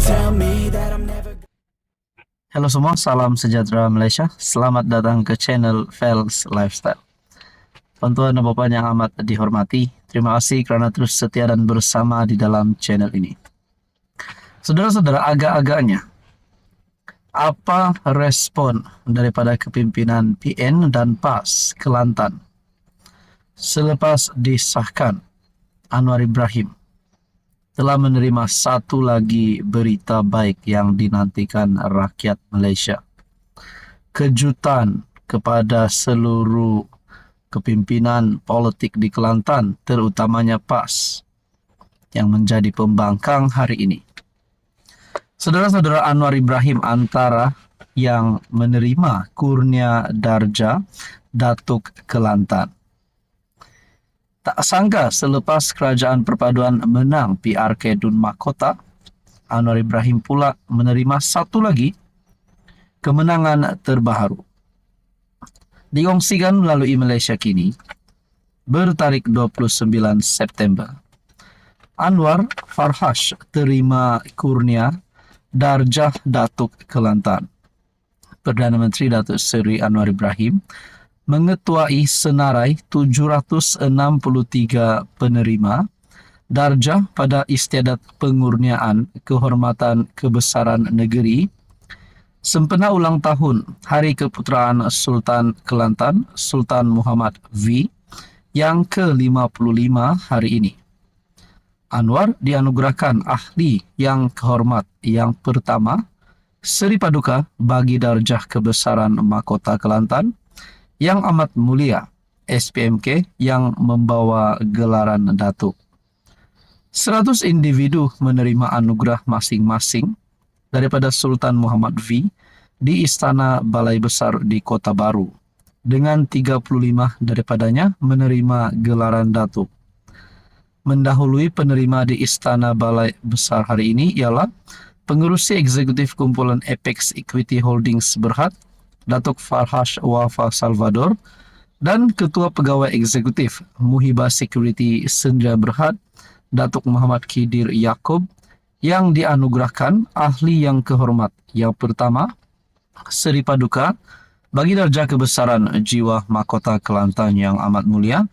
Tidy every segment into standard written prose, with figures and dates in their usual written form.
tell me that I'm never. Halo semua, salam sejahtera Malaysia. Selamat datang ke channel Fels Lifestyle. Tuan-tuan dan puan yang amat dihormati, terima kasih kerana terus setia dan bersama di dalam channel ini. Saudara-saudara, agak-agaknya apa respon daripada kepimpinan PN dan PAS Kelantan selepas disahkan Anwar Ibrahim telah menerima satu lagi berita baik yang dinantikan rakyat Malaysia. Kejutan kepada seluruh kepimpinan politik di Kelantan, terutamanya PAS, yang menjadi pembangkang hari ini. Saudara-saudara, Anwar Ibrahim antara yang menerima kurnia darjah Datuk Kelantan. Tak sangka selepas Kerajaan Perpaduan menang PRK Dun Mahkota, Anwar Ibrahim pula menerima satu lagi kemenangan terbaru. Dikongsikan melalui Malaysia Kini, bertarikh 29 September, Anwar Farhash terima kurnia darjah Datuk Kelantan. Perdana Menteri Datuk Seri Anwar Ibrahim mengetuai senarai 763 penerima darjah pada istiadat pengurniaan kehormatan kebesaran negeri sempena ulang tahun Hari Keputeraan Sultan Kelantan Sultan Muhammad V yang ke-55 hari ini. Anwar dianugerahkan ahli yang kehormat yang pertama Seri Paduka bagi darjah kebesaran Mahkota Kelantan yang amat mulia SPMK yang membawa gelaran Datuk. 100 individu menerima anugerah masing-masing daripada Sultan Muhammad V di Istana Balai Besar di Kota Baru, dengan 35 daripadanya menerima gelaran Datuk. Mendahului penerima di Istana Balai Besar hari ini ialah Pengerusi Eksekutif Kumpulan Apex Equity Holdings Berhad, Datuk Farhash Wafa Salvador, dan Ketua Pegawai Eksekutif Muhibah Security Sendirian Berhad, Datuk Muhammad Khidir Yaakob, yang dianugerahkan ahli yang kehormat yang pertama Seri Paduka bagi darjah kebesaran jiwa Mahkota Kelantan yang amat mulia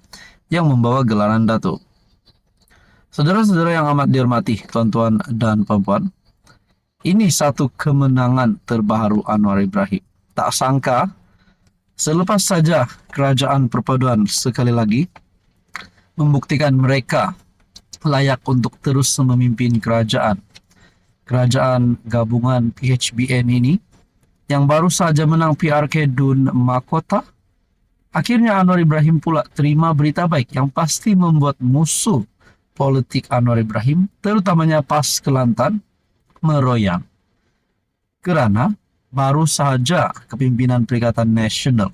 yang membawa gelaran Datuk. Saudara-saudara yang amat dihormati, tuan-tuan dan puan-puan, ini satu kemenangan terbaru Anwar Ibrahim. Tak sangka, selepas saja Kerajaan Perpaduan sekali lagi membuktikan mereka layak untuk terus memimpin kerajaan. Kerajaan gabungan PHBN ini yang baru saja menang PRK Dun Mahkota, akhirnya Anwar Ibrahim pula terima berita baik yang pasti membuat musuh politik Anwar Ibrahim, terutamanya PAS Kelantan, meroyang. Kerana baru sahaja kepimpinan Perikatan Nasional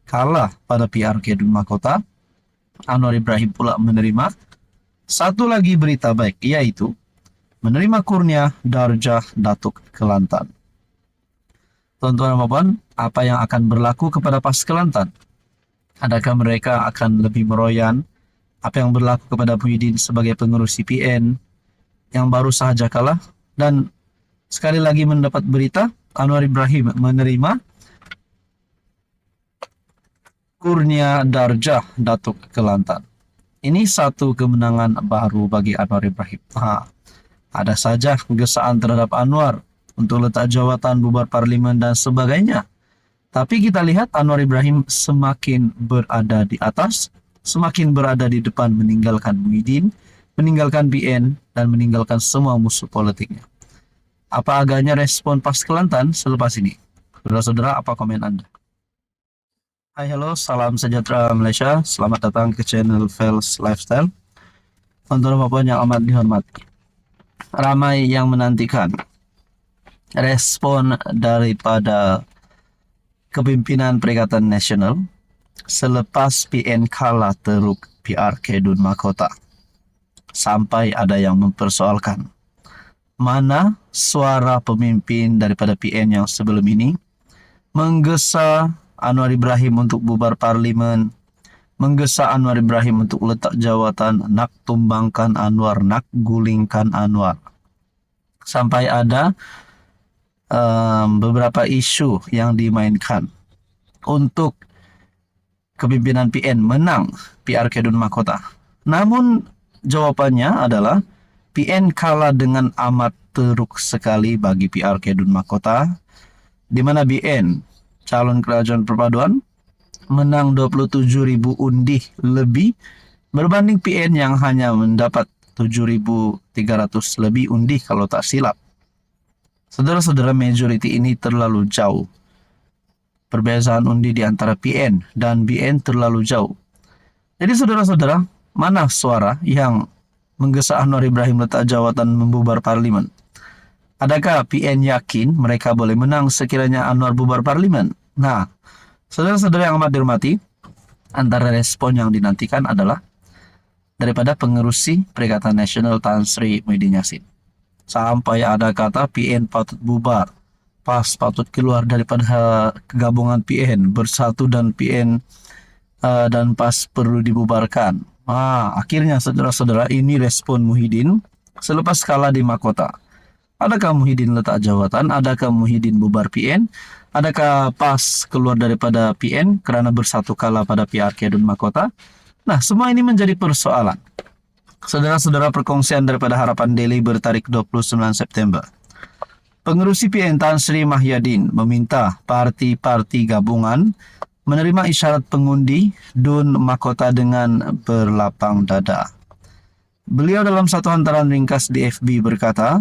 kalah pada PRK Dun Mahkota, Anwar Ibrahim pula menerima satu lagi berita baik, iaitu menerima kurnia darjah Datuk Kelantan. Tuan-tuan dan puan, apa yang akan berlaku kepada PAS Kelantan? Adakah mereka akan lebih meroyan apa yang berlaku kepada Muhyiddin sebagai pengerusi PN yang baru sahaja kalah? Dan sekali lagi mendapat berita, Anwar Ibrahim menerima kurnia darjah Datuk Kelantan. Ini satu kemenangan baru bagi Anwar Ibrahim. Ada saja gesaan terhadap Anwar untuk letak jawatan, bubar parlimen dan sebagainya. Tapi kita lihat Anwar Ibrahim semakin berada di atas, semakin berada di depan, meninggalkan Muhyiddin, meninggalkan PN, dan meninggalkan semua musuh politiknya. Apa agaknya respon PAS Kelantan selepas ini? Saudara-saudara, apa komen Anda? Hai, halo, salam sejahtera Malaysia. Selamat datang ke channel Fels Lifestyle. Tuan-tuan dan puan yang amat dihormati, ramai yang menantikan respon daripada kepimpinan Perikatan Nasional selepas PN kalah teruk PRK Dun Mahkota. Sampai ada yang mempersoalkan, mana suara pemimpin daripada PN yang sebelum ini menggesa Anwar Ibrahim untuk bubar parlimen, menggesa Anwar Ibrahim untuk letak jawatan, nak tumbangkan Anwar, nak gulingkan Anwar. sampai ada beberapa isu yang dimainkan untuk kepimpinan PN menang PRK Dun Mahkota. Namun jawabannya adalah PN kalah dengan amat teruk sekali bagi PRK Dun Mahkota, di mana BN calon kerajaan perpaduan menang 27.000 undi lebih berbanding PN yang hanya mendapat 7.300 lebih undi kalau tak silap. Saudara-saudara, majority ini terlalu jauh. Perbezaan undi di antara PN dan BN terlalu jauh. Jadi saudara-saudara, mana suara yang menggesa Anwar Ibrahim letak jawatan membubar parlimen? Adakah PN yakin mereka boleh menang sekiranya Anwar bubar parlimen? Nah, saudara-saudara yang amat dihormati, antara respon yang dinantikan adalah daripada pengerusi Perikatan Nasional Tan Sri Muhyiddin Yassin. Sampai ada kata PN patut bubar, PAS patut keluar daripada gabungan PN, bersatu dan PN dan PAS perlu dibubarkan. Akhirnya saudara-saudara, ini respon Muhyiddin selepas kalah di Mahkota. Adakah Muhyiddin letak jawatan? Adakah Muhyiddin bubar PN? Adakah PAS keluar daripada PN kerana bersatu kalah pada PRK Dun Mahkota? Nah, semua ini menjadi persoalan. Saudara-saudara, perkongsian daripada Harapan Daily bertarik 29 September. Pengerusi PN Tan Sri Muhyiddin meminta parti-parti gabungan menerima isyarat pengundi Dun Mahkota dengan berlapang dada. Beliau dalam satu hantaran ringkas di FB berkata,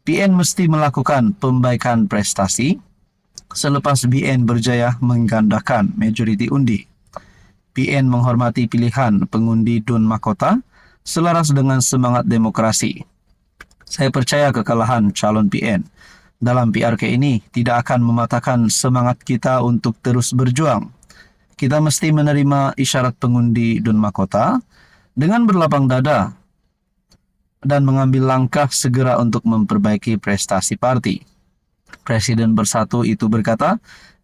PN mesti melakukan pembaikan prestasi selepas BN berjaya menggandakan majoriti undi. PN menghormati pilihan pengundi Dun Mahkota selaras dengan semangat demokrasi. Saya percaya kekalahan calon PN dalam PRK ini tidak akan mematahkan semangat kita untuk terus berjuang. Kita mesti menerima isyarat pengundi Dun Mahkota dengan berlapang dada dan mengambil langkah segera untuk memperbaiki prestasi parti. Presiden Bersatu itu berkata,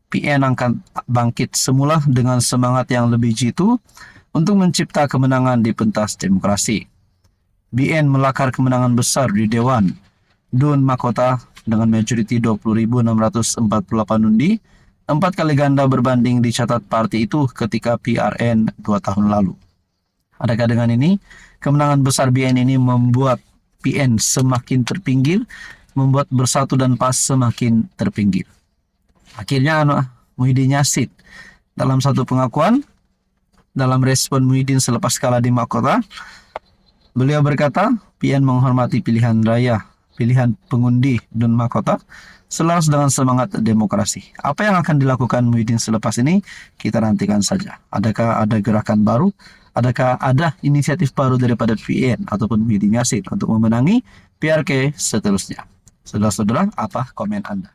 PN akan bangkit semula dengan semangat yang lebih jitu untuk mencipta kemenangan di pentas demokrasi. BN melakar kemenangan besar di Dewan Dun Mahkota dengan majoriti 20.648 undi, 4 kali ganda berbanding dicatat parti itu ketika PRN 2 tahun lalu. Adakah dengan ini, kemenangan besar BN ini membuat PN semakin terpinggir, membuat Bersatu dan PAS semakin terpinggir? Akhirnya Muhyiddin Yassin dalam satu pengakuan, dalam respon Muhyiddin selepas kalah di Mahkota, beliau berkata, PN menghormati pilihan raya, pilihan pengundi Dun Mahkota selaras dengan semangat demokrasi. Apa yang akan dilakukan Muhyiddin selepas ini, kita nantikan saja. Adakah ada gerakan baru? Adakah ada inisiatif baru daripada PN ataupun Muhyiddin Yassin untuk memenangi PRK seterusnya? Saudara-saudara, apa komen Anda?